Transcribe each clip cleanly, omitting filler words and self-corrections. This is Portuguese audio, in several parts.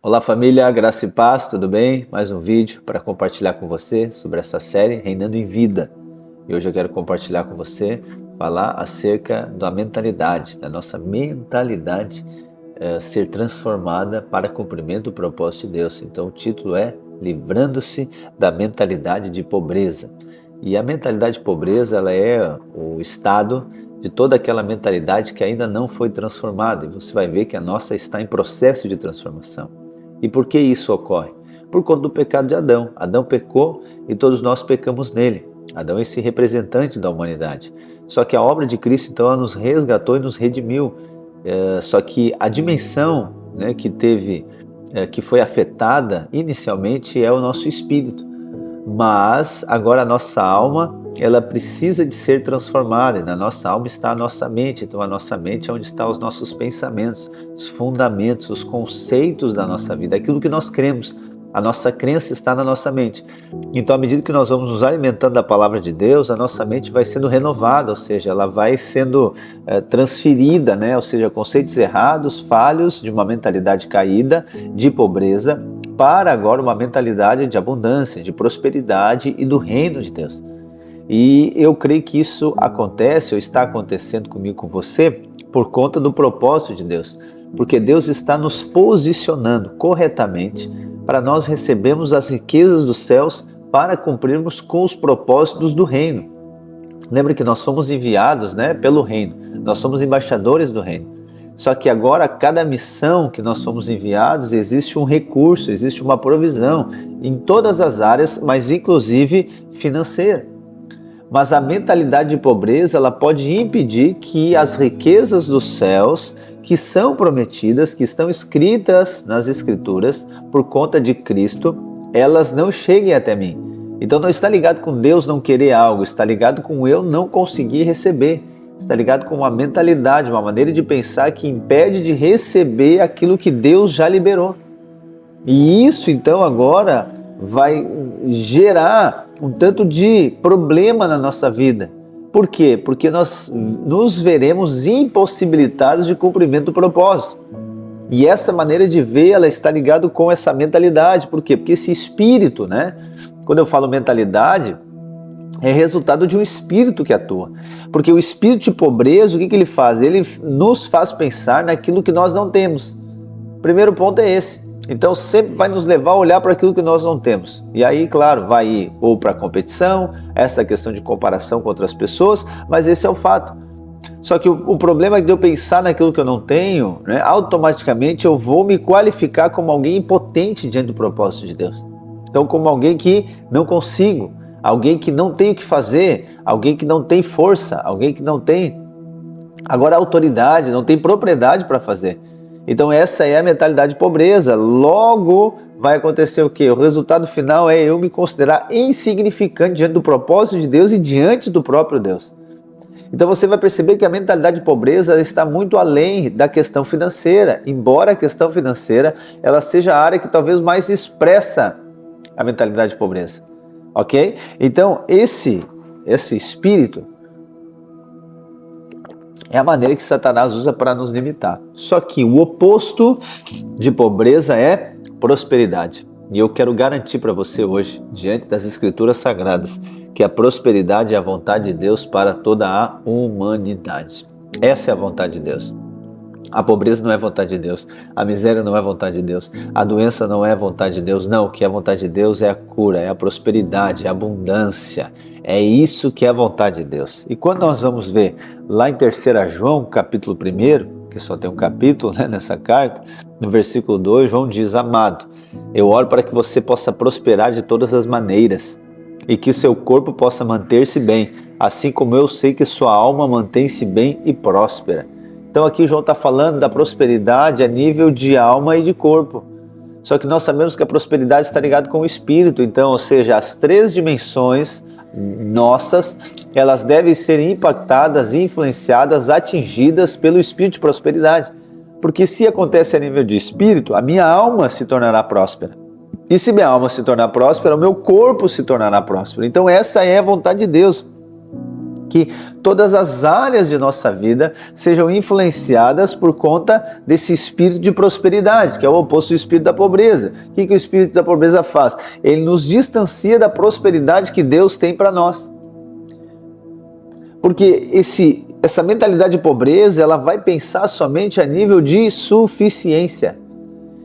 Olá família, graça e paz, tudo bem? Mais um vídeo para compartilhar com você sobre essa série Reinando em Vida. E hoje eu quero compartilhar com você, falar acerca da mentalidade, da nossa mentalidade ser transformada para cumprimento do propósito de Deus. Então o título é Livrando-se da Mentalidade de Pobreza. E a mentalidade de pobreza, ela é o estado de toda aquela mentalidade que ainda não foi transformada. E você vai ver que a nossa está em processo de transformação. E por que isso ocorre? Por conta do pecado de Adão. Adão pecou e todos nós pecamos nele. Adão é esse representante da humanidade. Só que a obra de Cristo, então, ela nos resgatou e nos redimiu. Só que a dimensão, né, que foi afetada inicialmente é o nosso espírito. Mas agora a nossa alma, ela precisa de ser transformada. E na nossa alma está a nossa mente. Então a nossa mente é onde estão os nossos pensamentos, os fundamentos, os conceitos da nossa vida, aquilo que nós cremos. A nossa crença está na nossa mente. Então, à medida que nós vamos nos alimentando da palavra de Deus, a nossa mente vai sendo renovada, ou seja, ela vai sendo transferida, né? Ou seja, conceitos errados, falhos de uma mentalidade caída, de pobreza, para agora uma mentalidade de abundância, de prosperidade e do reino de Deus. E eu creio que isso acontece, ou está acontecendo comigo, com você, por conta do propósito de Deus. Porque Deus está nos posicionando corretamente para nós recebermos as riquezas dos céus para cumprirmos com os propósitos do reino. Lembra que nós somos enviados, né, pelo reino, nós somos embaixadores do reino. Só que agora, cada missão que nós somos enviados, existe um recurso, existe uma provisão em todas as áreas, mas inclusive financeira. Mas a mentalidade de pobreza, ela pode impedir que as riquezas dos céus, que são prometidas, que estão escritas nas Escrituras, por conta de Cristo, elas não cheguem até mim. Então não está ligado com Deus não querer algo, está ligado com eu não conseguir receber. Está ligado com uma mentalidade, uma maneira de pensar que impede de receber aquilo que Deus já liberou. E isso então agora vai gerar um tanto de problema na nossa vida. Por quê? Porque nós nos veremos impossibilitados de cumprimento do propósito. E essa maneira de ver, ela está ligada com essa mentalidade. Por quê? Porque esse espírito, né? Quando eu falo mentalidade, é resultado de um espírito que atua. Porque o espírito de pobreza, o que ele faz? Ele nos faz pensar naquilo que nós não temos. O primeiro ponto é esse. Então sempre vai nos levar a olhar para aquilo que nós não temos. E aí, claro, vai ir ou para a competição, essa questão de comparação com outras pessoas, mas esse é o fato. Só que o problema é que de eu pensar naquilo que eu não tenho, né, automaticamente eu vou me qualificar como alguém impotente diante do propósito de Deus. Então como alguém que não consigo, alguém que não tem o que fazer, alguém que não tem força, alguém que não tem agora autoridade, não tem propriedade para fazer. Então essa é a mentalidade de pobreza. Logo vai acontecer o quê? O resultado final é eu me considerar insignificante diante do propósito de Deus e diante do próprio Deus. Então você vai perceber que a mentalidade de pobreza está muito além da questão financeira, embora a questão financeira ela seja a área que talvez mais expressa a mentalidade de pobreza. Ok? Então esse espírito é a maneira que Satanás usa para nos limitar. Só que o oposto de pobreza é prosperidade. E eu quero garantir para você hoje, diante das Escrituras Sagradas, que a prosperidade é a vontade de Deus para toda a humanidade. Essa é a vontade de Deus. A pobreza não é vontade de Deus, a miséria não é vontade de Deus, a doença não é vontade de Deus, não. O que é vontade de Deus é a cura, é a prosperidade, é a abundância. É isso que é a vontade de Deus. E quando nós vamos ver lá em 3 João, capítulo 1, que só tem um capítulo, né, nessa carta, no versículo 2, João diz: Amado, eu oro para que você possa prosperar de todas as maneiras e que o seu corpo possa manter-se bem, assim como eu sei que sua alma mantém-se bem e próspera. Então aqui João está falando da prosperidade a nível de alma e de corpo. Só que nós sabemos que a prosperidade está ligada com o espírito. Então, ou seja, as 3 dimensões nossas, elas devem ser impactadas, influenciadas, atingidas pelo espírito de prosperidade. Porque se acontece a nível de espírito, a minha alma se tornará próspera. E se minha alma se tornar próspera, o meu corpo se tornará próspero. Então essa é a vontade de Deus. Que todas as áreas de nossa vida sejam influenciadas por conta desse espírito de prosperidade, que é o oposto do espírito da pobreza. O que o espírito da pobreza faz? Ele nos distancia da prosperidade que Deus tem para nós. Porque essa mentalidade de pobreza, ela vai pensar somente a nível de suficiência.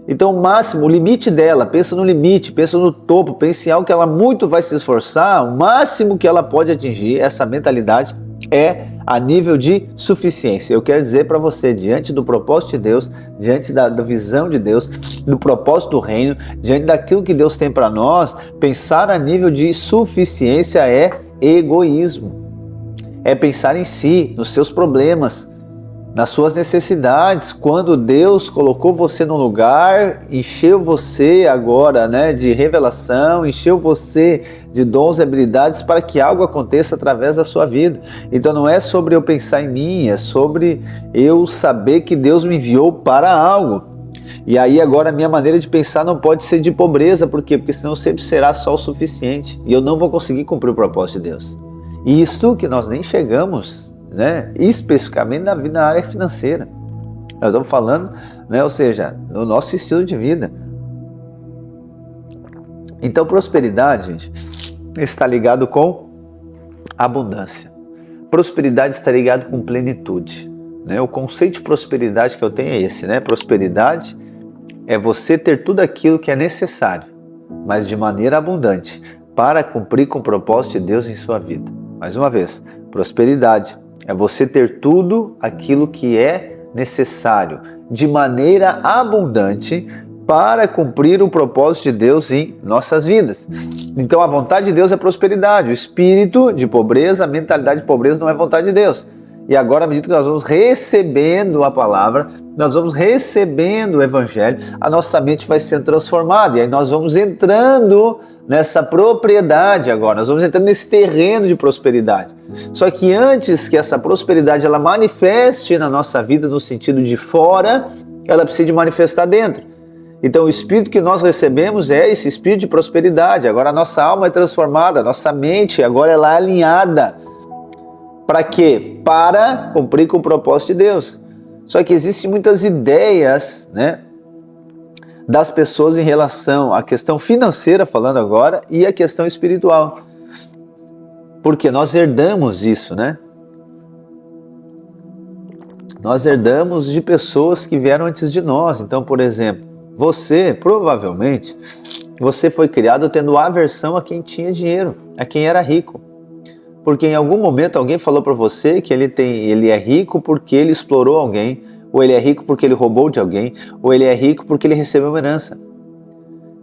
Então, o máximo, o limite dela, pensa no limite, pensa no topo, pensa em algo que ela muito vai se esforçar, o máximo que ela pode atingir, essa mentalidade, é a nível de suficiência. Eu quero dizer para você, diante do propósito de Deus, diante da visão de Deus, do propósito do reino, diante daquilo que Deus tem para nós, pensar a nível de suficiência é egoísmo. É pensar em si, nos seus problemas, nas suas necessidades. Quando Deus colocou você num lugar, encheu você agora, de revelação, encheu você de dons e habilidades para que algo aconteça através da sua vida. Então não é sobre eu pensar em mim, é sobre eu saber que Deus me enviou para algo. E aí agora a minha maneira de pensar não pode ser de pobreza. Por quê? Porque senão sempre será só o suficiente e eu não vou conseguir cumprir o propósito de Deus. E isto que nós nem chegamos, especificamente na área financeira. Nós estamos falando, ou seja, no nosso estilo de vida. Então, prosperidade, gente, está ligado com abundância. Prosperidade está ligado com plenitude. O conceito de prosperidade que eu tenho é esse, Prosperidade é você ter tudo aquilo que é necessário, mas de maneira abundante, para cumprir com o propósito de Deus em sua vida. Mais uma vez, prosperidade é você ter tudo aquilo que é necessário, de maneira abundante, para cumprir o propósito de Deus em nossas vidas. Então a vontade de Deus é prosperidade, o espírito de pobreza, a mentalidade de pobreza não é vontade de Deus. E agora, à medida que nós vamos recebendo a palavra, nós vamos recebendo o evangelho, a nossa mente vai sendo transformada, e aí nós vamos entrando nessa propriedade agora, nós vamos entrando nesse terreno de prosperidade. Só que antes que essa prosperidade ela manifeste na nossa vida no sentido de fora, ela precisa de manifestar dentro. Então o espírito que nós recebemos é esse espírito de prosperidade. Agora a nossa alma é transformada, a nossa mente agora ela é alinhada. Para quê? Para cumprir com o propósito de Deus. Só que existem muitas ideias, das pessoas em relação à questão financeira, falando agora, e a questão espiritual. Porque nós herdamos isso, Nós herdamos de pessoas que vieram antes de nós. Então, por exemplo, você, provavelmente, você foi criado tendo aversão a quem tinha dinheiro, a quem era rico. Porque em algum momento alguém falou para você que ele é rico porque ele explorou alguém, ou ele é rico porque ele roubou de alguém, ou ele é rico porque ele recebeu uma herança.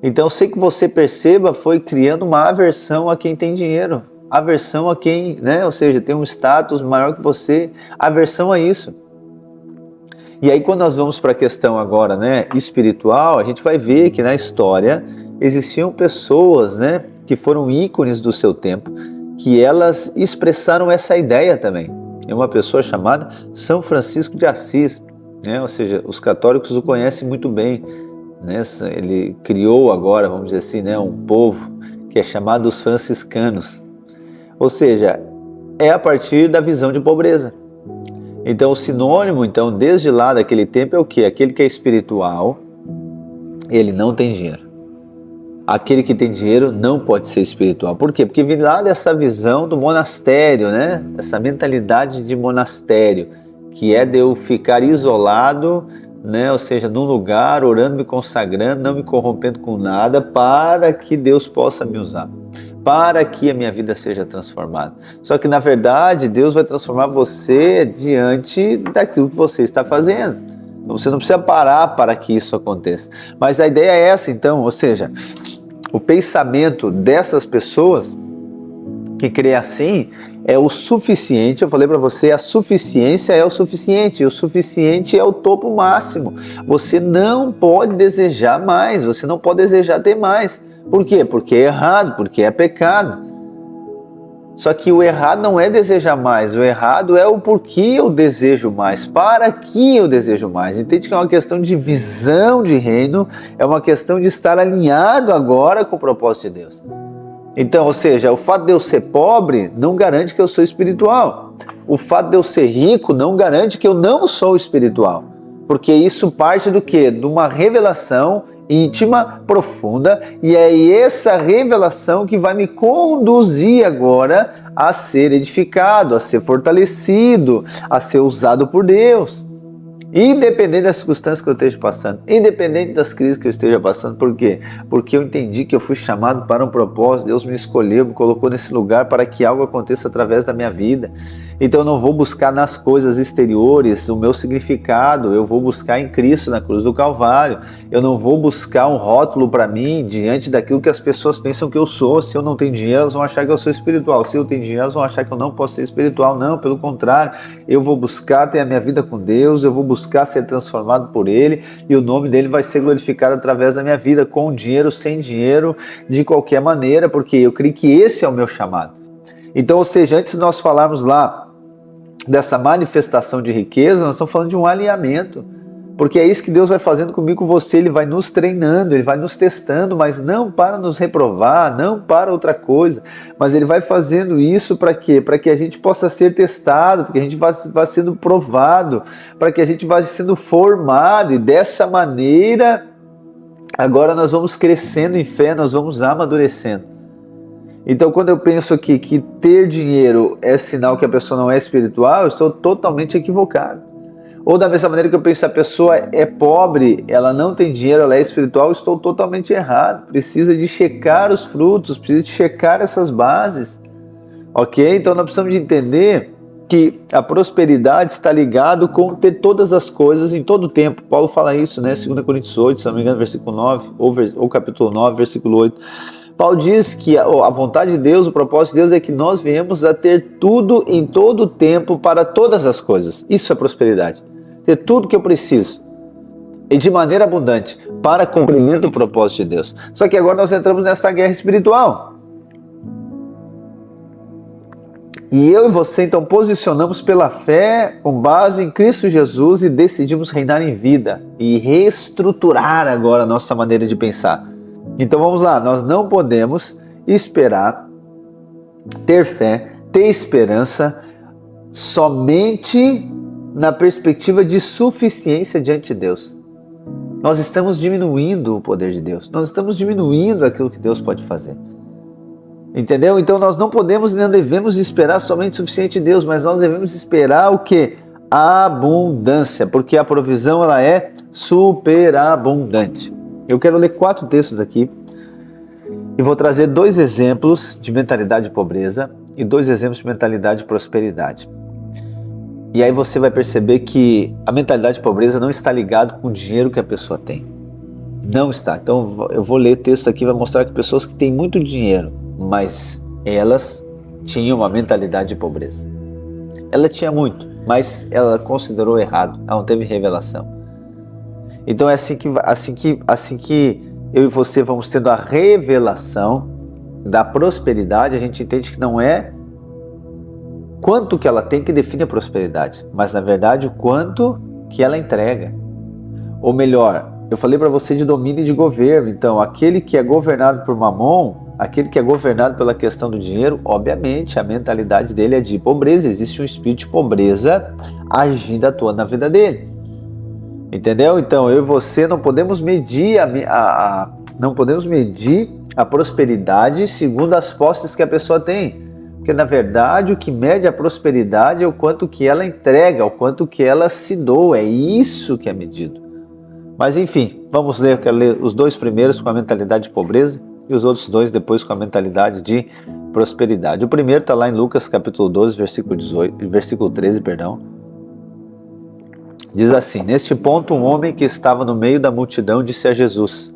Então, sem que você perceba, foi criando uma aversão a quem tem dinheiro, aversão a quem, ou seja, tem um status maior que você, aversão a isso. E aí, quando nós vamos para a questão agora, espiritual, a gente vai ver que na história existiam pessoas, que foram ícones do seu tempo, que elas expressaram essa ideia também. É uma pessoa chamada São Francisco de Assis, ou seja, os católicos o conhecem muito bem, Ele criou agora, vamos dizer assim, um povo que é chamado os franciscanos. Ou seja, é a partir da visão de pobreza. Então o sinônimo, desde lá daquele tempo é o quê? Aquele que é espiritual, ele não tem dinheiro. Aquele que tem dinheiro não pode ser espiritual. Por quê? Porque vem lá dessa visão do monastério, Essa mentalidade de monastério, que é de eu ficar isolado, ou seja, num lugar, orando, me consagrando, não me corrompendo com nada, para que Deus possa me usar, para que a minha vida seja transformada. Só que, na verdade, Deus vai transformar você diante daquilo que você está fazendo. Você não precisa parar para que isso aconteça. Mas a ideia é essa, então, ou seja, o pensamento dessas pessoas que crê assim é o suficiente. Eu falei para você, a suficiência é o suficiente, e o suficiente é o topo máximo. Você não pode desejar mais, você não pode desejar ter mais. Por quê? Porque é errado, porque é pecado. Só que o errado não é desejar mais, o errado é o porquê eu desejo mais, para que eu desejo mais. Entende que é uma questão de visão de reino, é uma questão de estar alinhado agora com o propósito de Deus. Então, ou seja, o fato de eu ser pobre não garante que eu sou espiritual. O fato de eu ser rico não garante que eu não sou espiritual. Porque isso parte do quê? De uma revelação íntima, profunda, e é essa revelação que vai me conduzir agora a ser edificado, a ser fortalecido, a ser usado por Deus. Independente das circunstâncias que eu esteja passando, independente das crises que eu esteja passando. Por quê? Porque eu entendi que eu fui chamado para um propósito, Deus me escolheu, me colocou nesse lugar para que algo aconteça através da minha vida. Então eu não vou buscar nas coisas exteriores o meu significado, eu vou buscar em Cristo, na cruz do Calvário. Eu não vou buscar um rótulo para mim diante daquilo que as pessoas pensam que eu sou. Se eu não tenho dinheiro, elas vão achar que eu sou espiritual. Se eu tenho dinheiro, elas vão achar que eu não posso ser espiritual. Não, pelo contrário, eu vou buscar ter a minha vida com Deus, eu vou buscar ser transformado por Ele, e o nome dele vai ser glorificado através da minha vida, com dinheiro, sem dinheiro, de qualquer maneira, porque eu creio que esse é o meu chamado. Então, ou seja, antes de nós falarmos lá dessa manifestação de riqueza, nós estamos falando de um alinhamento, porque é isso que Deus vai fazendo comigo, com você. Ele vai nos treinando, Ele vai nos testando, mas não para nos reprovar, não para outra coisa, mas Ele vai fazendo isso para quê? Para que a gente possa ser testado, para que a gente vá sendo provado, para que a gente vá sendo formado, e dessa maneira, agora nós vamos crescendo em fé, nós vamos amadurecendo. Então, quando eu penso aqui que ter dinheiro é sinal que a pessoa não é espiritual, eu estou totalmente equivocado. Ou da mesma maneira que eu penso que a pessoa é pobre, ela não tem dinheiro, ela é espiritual, eu estou totalmente errado. Precisa de checar os frutos, precisa de checar essas bases. Ok? Então, nós precisamos de entender que a prosperidade está ligado com ter todas as coisas em todo o tempo. Paulo fala isso, né? 2 Coríntios 8, se não me engano, versículo 9, ou capítulo 9, versículo 8. Paulo diz que a vontade de Deus, o propósito de Deus é que nós venhamos a ter tudo em todo o tempo para todas as coisas. Isso é prosperidade. Ter tudo que eu preciso e de maneira abundante para cumprimento do propósito de Deus. Só que agora nós entramos nessa guerra espiritual. E eu e você então posicionamos pela fé com base em Cristo Jesus e decidimos reinar em vida e reestruturar agora a nossa maneira de pensar. Então vamos lá, nós não podemos esperar, ter fé, ter esperança somente na perspectiva de suficiência diante de Deus. Nós estamos diminuindo o poder de Deus, nós estamos diminuindo aquilo que Deus pode fazer. Entendeu? Então nós não podemos e não devemos esperar somente o suficiente de Deus, mas nós devemos esperar o quê? A abundância, porque a provisão ela é superabundante. Eu quero ler 4 textos aqui e vou trazer 2 exemplos de mentalidade de pobreza e 2 exemplos de mentalidade de prosperidade. E aí você vai perceber que a mentalidade de pobreza não está ligada com o dinheiro que a pessoa tem. Não está. Então eu vou ler texto aqui, vai mostrar que pessoas que têm muito dinheiro, mas elas tinham uma mentalidade de pobreza. Ela tinha muito, mas ela considerou errado, ela não teve revelação. Então é assim que eu e você vamos tendo a revelação da prosperidade, a gente entende que não é quanto que ela tem que define a prosperidade, mas na verdade o quanto que ela entrega. Ou melhor, eu falei para você de domínio e de governo. Então aquele que é governado por Mamon, aquele que é governado pela questão do dinheiro, obviamente a mentalidade dele é de pobreza, existe um espírito de pobreza agindo, atuando na vida dele. Entendeu? Então eu e você não podemos medir a prosperidade segundo as posses que a pessoa tem, porque na verdade o que mede a prosperidade é o quanto que ela entrega, o quanto que ela se doa, é isso que é medido. Mas enfim, vamos ler, eu quero ler os 2 primeiros com a mentalidade de pobreza e os outros 2 depois com a mentalidade de prosperidade. O primeiro está lá em Lucas capítulo 12, versículo 13, Diz assim: neste ponto um homem que estava no meio da multidão disse a Jesus: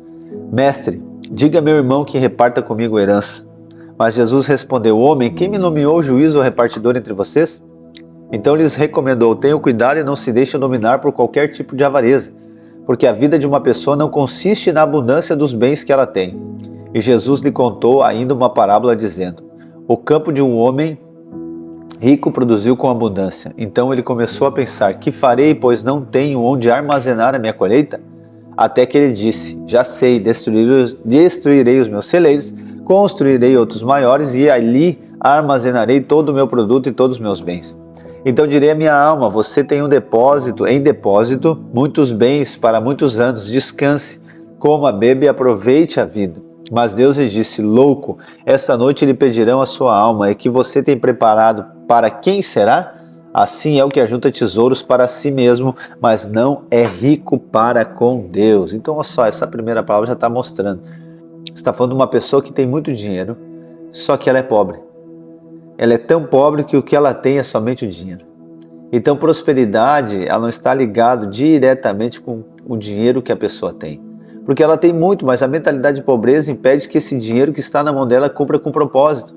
Mestre, diga a meu irmão que reparta comigo a herança. Mas Jesus respondeu: Homem, quem me nomeou juiz ou repartidor entre vocês? Então lhes recomendou: tenham cuidado e não se deixem dominar por qualquer tipo de avareza, porque a vida de uma pessoa não consiste na abundância dos bens que ela tem. E Jesus lhe contou ainda uma parábola dizendo: o campo de um homem rico produziu com abundância. Então ele começou a pensar: que farei, pois não tenho onde armazenar a minha colheita? Até que ele disse: já sei, destruirei os meus celeiros, construirei outros maiores e ali armazenarei todo o meu produto e todos os meus bens. Então direi à minha alma, você tem um depósito, em depósito, muitos bens para muitos anos, descanse, coma, beba e aproveite a vida. Mas Deus lhe disse, louco, esta noite lhe pedirão a sua alma, e que você tem preparado para quem será? Assim é o que ajunta tesouros para si mesmo, mas não é rico para com Deus. Então olha só, essa primeira palavra já está mostrando. Você está falando de uma pessoa que tem muito dinheiro, só que ela é pobre. Ela é tão pobre que o que ela tem é somente o dinheiro. Então prosperidade, ela não está ligada diretamente com o dinheiro que a pessoa tem. Porque ela tem muito, mas a mentalidade de pobreza impede que esse dinheiro que está na mão dela cumpra com propósito.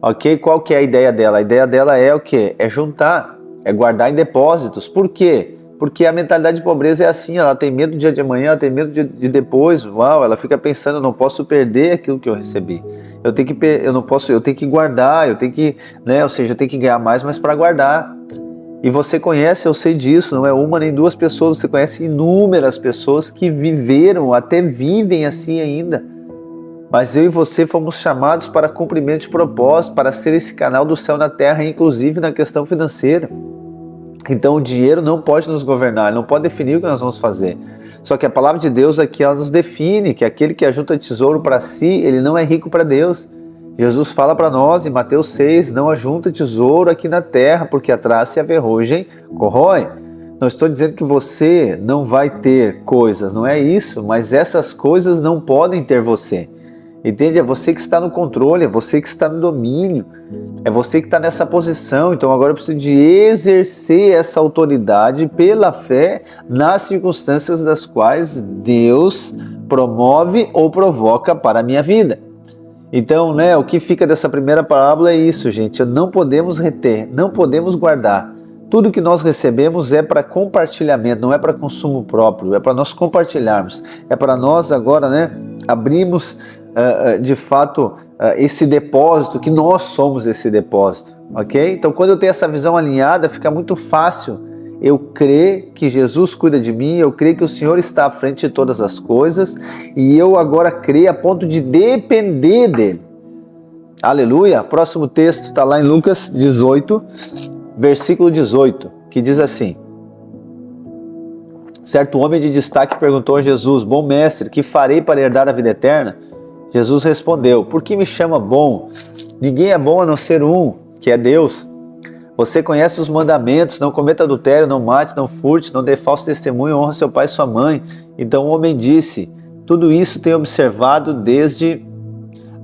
Ok? Qual que é a ideia dela? A ideia dela é o quê? É juntar, é guardar em depósitos. Por quê? Porque a mentalidade de pobreza é assim, ela tem medo do dia de amanhã, ela tem medo de depois. Uau, ela fica pensando, eu não posso perder aquilo que eu recebi. Eu tenho que guardar, eu tenho que, ou seja, eu tenho que ganhar mais, mas para guardar. E você conhece, eu sei disso, não é uma nem duas pessoas, você conhece inúmeras pessoas que viveram, até vivem assim ainda. Mas eu e você fomos chamados para cumprimento de propósito, para ser esse canal do céu na terra, inclusive na questão financeira. Então o dinheiro não pode nos governar, ele não pode definir o que nós vamos fazer. Só que a palavra de Deus aqui ela nos define que aquele que ajunta tesouro para si, ele não é rico para Deus. Jesus fala para nós em Mateus 6, não ajunta tesouro aqui na terra, porque a traça e a ferrugem corroem. Não estou dizendo que você não vai ter coisas, não é isso, mas essas coisas não podem ter você. Entende? É você que está no controle, é você que está no domínio, é você que está nessa posição. Então agora eu preciso de exercer essa autoridade pela fé nas circunstâncias das quais Deus promove ou provoca para a minha vida. Então, o que fica dessa primeira parábola é isso, gente. Não podemos reter, não podemos guardar. Tudo que nós recebemos é para compartilhamento, não é para consumo próprio, é para nós compartilharmos. É para nós agora, abrirmos de fato esse depósito, que nós somos esse depósito, ok? Então, quando eu tenho essa visão alinhada, fica muito fácil eu crer que Jesus cuida de mim, eu creio que o Senhor está à frente de todas as coisas e eu agora creio a ponto de depender dele. Aleluia! Próximo texto está lá em Lucas 18, versículo 18, que diz assim: certo homem de destaque perguntou a Jesus, bom mestre, que farei para herdar a vida eterna? Jesus respondeu, por que me chama bom? Ninguém é bom a não ser um, que é Deus. Você conhece os mandamentos, não cometa adultério, não mate, não furte, não dê falso testemunho, honra seu pai e sua mãe. Então o homem disse, tudo isso tenho observado desde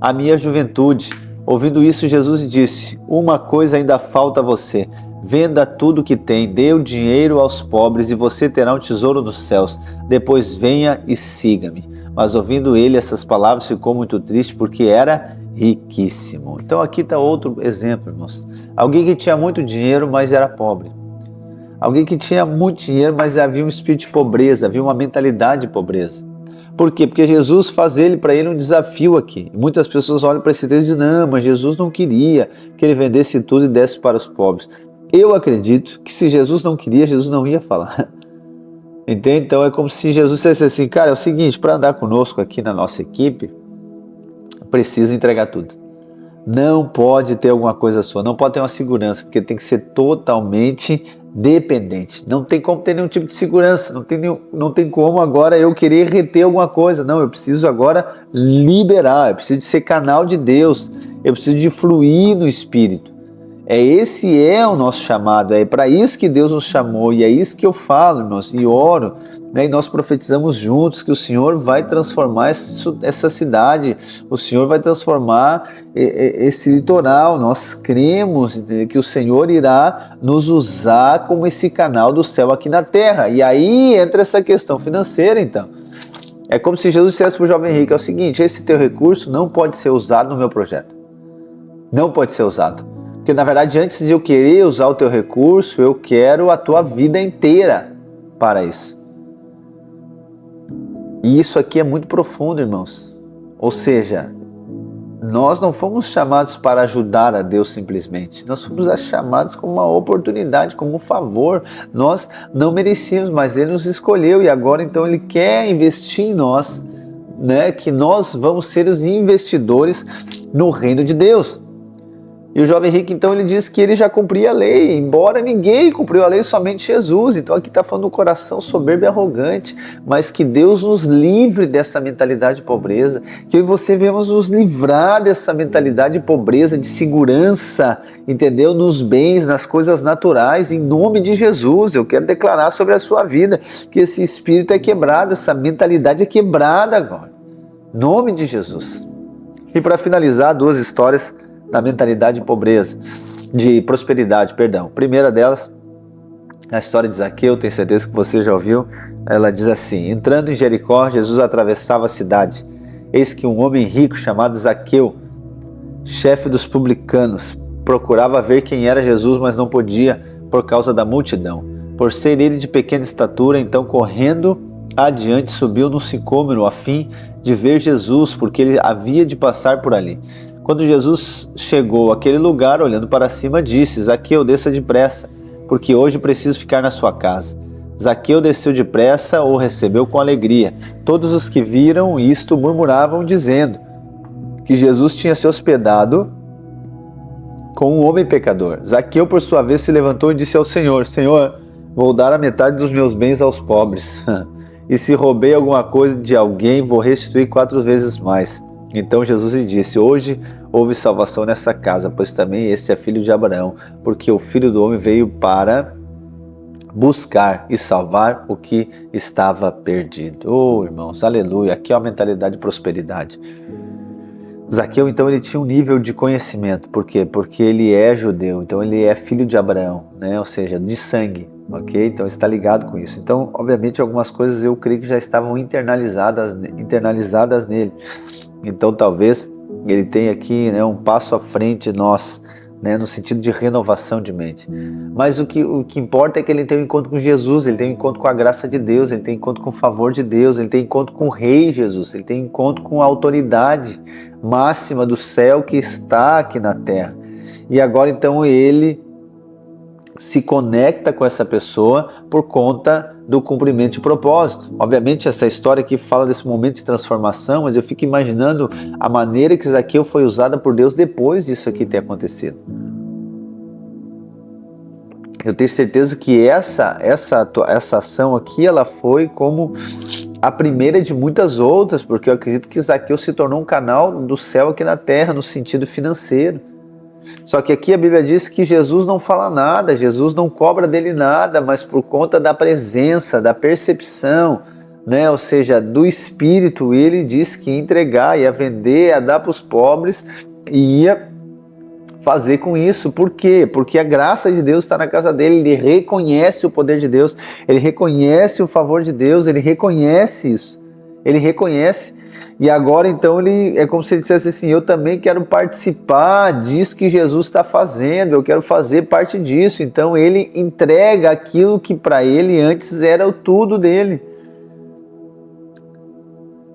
a minha juventude. Ouvindo isso, Jesus disse, uma coisa ainda falta a você, venda tudo que tem, dê o dinheiro aos pobres e você terá um tesouro dos céus. Depois venha e siga-me. Mas ouvindo ele essas palavras, ficou muito triste porque era riquíssimo. Então aqui está outro exemplo, irmãos. Alguém que tinha muito dinheiro, mas era pobre. Alguém que tinha muito dinheiro, mas havia um espírito de pobreza, havia uma mentalidade de pobreza. Por quê? Porque Jesus faz para ele um desafio aqui. Muitas pessoas olham para esse texto e dizem, não, mas Jesus não queria que ele vendesse tudo e desse para os pobres. Eu acredito que se Jesus não queria, Jesus não ia falar. Entende? Então é como se Jesus dissesse assim, cara, é o seguinte, para andar conosco aqui na nossa equipe, precisa entregar tudo. Não pode ter alguma coisa sua, não pode ter uma segurança, porque tem que ser totalmente dependente. Não tem como ter nenhum tipo de segurança, não tem como agora eu querer reter alguma coisa. Não, eu preciso agora liberar, eu preciso de ser canal de Deus, eu preciso de fluir no Espírito. Esse é o nosso chamado, é para isso que Deus nos chamou e é isso que eu falo, irmãos, e oro, e nós profetizamos juntos que o Senhor vai transformar essa cidade, o Senhor vai transformar esse litoral, nós cremos que o Senhor irá nos usar como esse canal do céu aqui na terra, e aí entra essa questão financeira então. É como se Jesus dissesse para o jovem rico, é o seguinte, esse teu recurso não pode ser usado no meu projeto, não pode ser usado. Porque, na verdade, antes de eu querer usar o teu recurso, eu quero a tua vida inteira para isso. E isso aqui é muito profundo, irmãos. Ou seja, nós não fomos chamados para ajudar a Deus simplesmente. Nós fomos chamados como uma oportunidade, como um favor. Nós não merecíamos, mas Ele nos escolheu e agora, então, Ele quer investir em nós né, que nós vamos ser os investidores no reino de Deus. E o jovem rico, então, ele diz que ele já cumpria a lei, embora ninguém cumpriu a lei, somente Jesus. Então aqui está falando do coração soberbo e arrogante, mas que Deus nos livre dessa mentalidade de pobreza, que eu e você venhamos nos livrar dessa mentalidade de pobreza, de segurança, entendeu? Nos bens, nas coisas naturais, em nome de Jesus. Eu quero declarar sobre a sua vida que esse espírito é quebrado, essa mentalidade é quebrada agora, em nome de Jesus. E para finalizar, duas histórias da mentalidade de pobreza, de prosperidade, perdão. A primeira delas, a história de Zaqueu, tenho certeza que você já ouviu. Ela diz assim: entrando em Jericó, Jesus atravessava a cidade. Eis que um homem rico chamado Zaqueu, chefe dos publicanos, procurava ver quem era Jesus, mas não podia por causa da multidão. Por ser ele de pequena estatura, então correndo adiante subiu num sicômoro a fim de ver Jesus, porque ele havia de passar por ali. Quando Jesus chegou àquele lugar, olhando para cima, disse: Zaqueu, desça depressa, porque hoje preciso ficar na sua casa. Zaqueu desceu depressa, o recebeu com alegria. Todos os que viram isto murmuravam, dizendo que Jesus tinha se hospedado com um homem pecador. Zaqueu, por sua vez, se levantou e disse ao Senhor: Senhor, vou dar a metade dos meus bens aos pobres. E se roubei alguma coisa de alguém, vou restituir 4 vezes mais. Então Jesus lhe disse: hoje houve salvação nessa casa, pois também este é filho de Abraão, porque o Filho do Homem veio para buscar e salvar o que estava perdido. Oh, irmãos, aleluia, aqui é uma mentalidade de prosperidade. Zaqueu, então, ele tinha um nível de conhecimento. Por quê? Porque ele é judeu, então ele é filho de Abraão, né? Ou seja, de sangue, ok? Então está ligado com isso. Então, obviamente, algumas coisas eu creio que já estavam internalizadas nele. Então, talvez ele tenha aqui, né, um passo à frente de nós, né, no sentido de renovação de mente. Mas o que importa é que ele tem um encontro com Jesus, ele tem um encontro com a graça de Deus, ele tem um encontro com o favor de Deus, ele tem um encontro com o Rei Jesus, ele tem um encontro com a autoridade máxima do céu que está aqui na terra. E agora então ele se conecta com essa pessoa por conta do cumprimento de propósito. Obviamente essa história aqui fala desse momento de transformação, mas eu fico imaginando a maneira que Zaqueu foi usada por Deus depois disso aqui ter acontecido. Eu tenho certeza que essa ação aqui, ela foi como a primeira de muitas outras, porque eu acredito que Zaqueu se tornou um canal do céu aqui na terra, no sentido financeiro. Só que aqui a Bíblia diz que Jesus não fala nada, Jesus não cobra dele nada, mas por conta da presença, da percepção, né? Ou seja, do Espírito, ele diz que ia entregar, ia vender, ia dar para os pobres e ia fazer com isso. Por quê? Porque a graça de Deus está na casa dele, ele reconhece o poder de Deus, ele reconhece o favor de Deus, ele reconhece isso, ele reconhece. E agora então ele é como se ele dissesse assim: eu também quero participar disso que Jesus está fazendo, eu quero fazer parte disso. Então ele entrega aquilo que para ele antes era o tudo dele.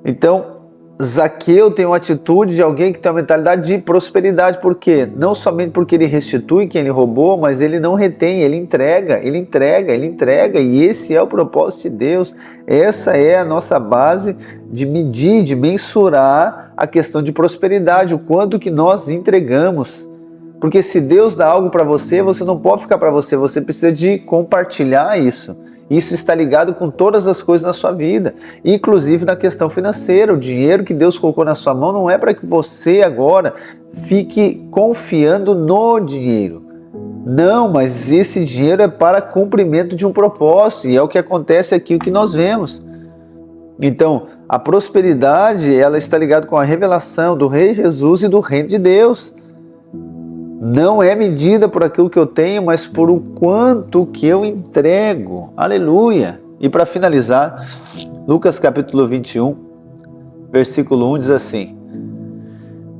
Então Zaqueu tem uma atitude de alguém que tem uma mentalidade de prosperidade. Por quê? Não somente porque ele restitui quem ele roubou, mas ele não retém, ele entrega, ele entrega, ele entrega. E esse é o propósito de Deus. Essa é a nossa base de medir, de mensurar a questão de prosperidade, o quanto que nós entregamos. Porque se Deus dá algo para você, você não pode ficar para você, você precisa de compartilhar isso. Isso está ligado com todas as coisas na sua vida, inclusive na questão financeira. O dinheiro que Deus colocou na sua mão não é para que você agora fique confiando no dinheiro. Não, mas esse dinheiro é para cumprimento de um propósito, e é o que acontece aqui, o que nós vemos. Então, a prosperidade, ela está ligada com a revelação do Rei Jesus e do Reino de Deus. Não é medida por aquilo que eu tenho, mas por o quanto que eu entrego. Aleluia! E para finalizar, Lucas capítulo 21, versículo 1 diz assim: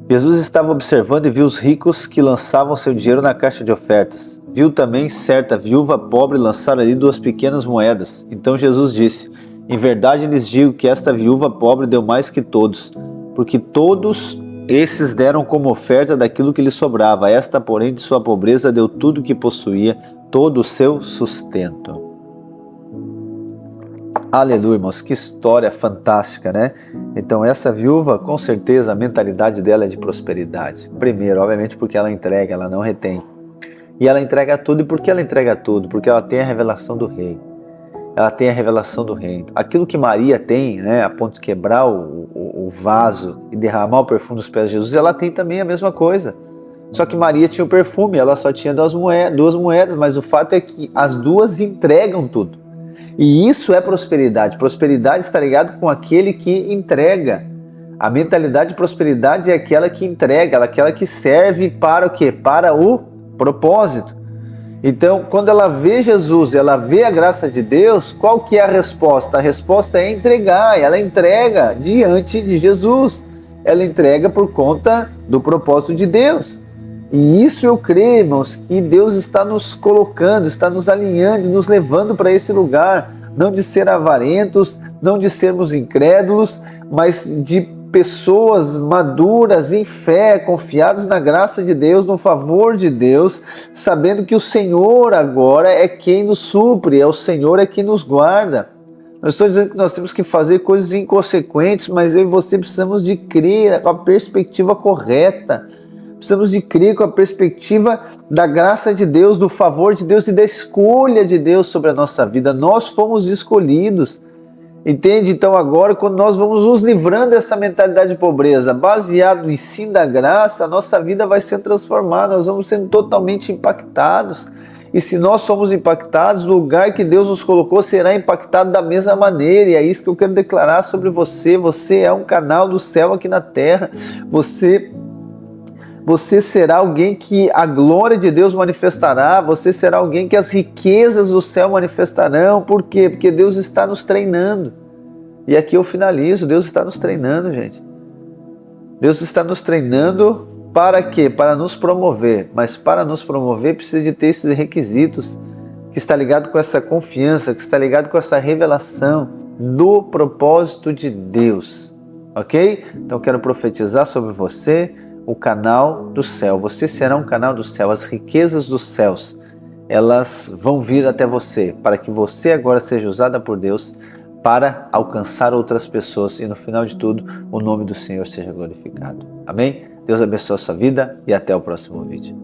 Jesus estava observando e viu os ricos que lançavam seu dinheiro na caixa de ofertas. Viu também certa viúva pobre lançar ali 2 pequenas moedas. Então Jesus disse: em verdade lhes digo que esta viúva pobre deu mais que todos, porque todos esses deram como oferta daquilo que lhe sobrava. Esta, porém, de sua pobreza deu tudo o que possuía, todo o seu sustento. Aleluia, irmãos, que história fantástica, né? Então, essa viúva, com certeza, a mentalidade dela é de prosperidade. Primeiro, obviamente, porque ela entrega, ela não retém. E ela entrega tudo. E por que ela entrega tudo? Porque ela tem a revelação do rei. Ela tem a revelação do reino. Aquilo que Maria tem, né, a ponto de quebrar o vaso e derramar o perfume dos pés de Jesus, ela tem também a mesma coisa. Só que Maria tinha o perfume, ela só tinha duas moedas, mas o fato é que as duas entregam tudo. E isso é prosperidade. Prosperidade está ligado com aquele que entrega. A mentalidade de prosperidade é aquela que entrega, aquela que serve para o quê? Para o propósito. Então, quando ela vê Jesus, ela vê a graça de Deus, qual que é a resposta? A resposta é entregar, ela entrega diante de Jesus. Ela entrega por conta do propósito de Deus. E isso eu creio, irmãos, que Deus está nos colocando, está nos alinhando, nos levando para esse lugar, não de ser avarentos, não de sermos incrédulos, mas de pessoas maduras em fé, confiados na graça de Deus, no favor de Deus, sabendo que o Senhor agora é quem nos supre, é o Senhor é quem nos guarda. Não estou dizendo que nós temos que fazer coisas inconsequentes, mas eu e você precisamos de crer com a perspectiva correta. Precisamos de crer com a perspectiva da graça de Deus, do favor de Deus e da escolha de Deus sobre a nossa vida. Nós fomos escolhidos. Entende? Então agora, quando nós vamos nos livrando dessa mentalidade de pobreza, baseado no ensino da graça, a nossa vida vai ser transformada, nós vamos sendo totalmente impactados. E se nós somos impactados, o lugar que Deus nos colocou será impactado da mesma maneira. E é isso que eu quero declarar sobre você. Você é um canal do céu aqui na terra. Você será alguém que a glória de Deus manifestará, você será alguém que as riquezas do céu manifestarão. Por quê? Porque Deus está nos treinando. E aqui eu finalizo, Deus está nos treinando, gente. Deus está nos treinando para quê? Para nos promover. Mas para nos promover precisa de ter esses requisitos, que está ligado com essa confiança, que está ligado com essa revelação do propósito de Deus. Ok? Então quero profetizar sobre você, o canal do céu. Você será um canal do céu. As riquezas dos céus, elas vão vir até você, para que você agora seja usada por Deus para alcançar outras pessoas e no final de tudo, o nome do Senhor seja glorificado. Amém? Deus abençoe a sua vida e até o próximo vídeo.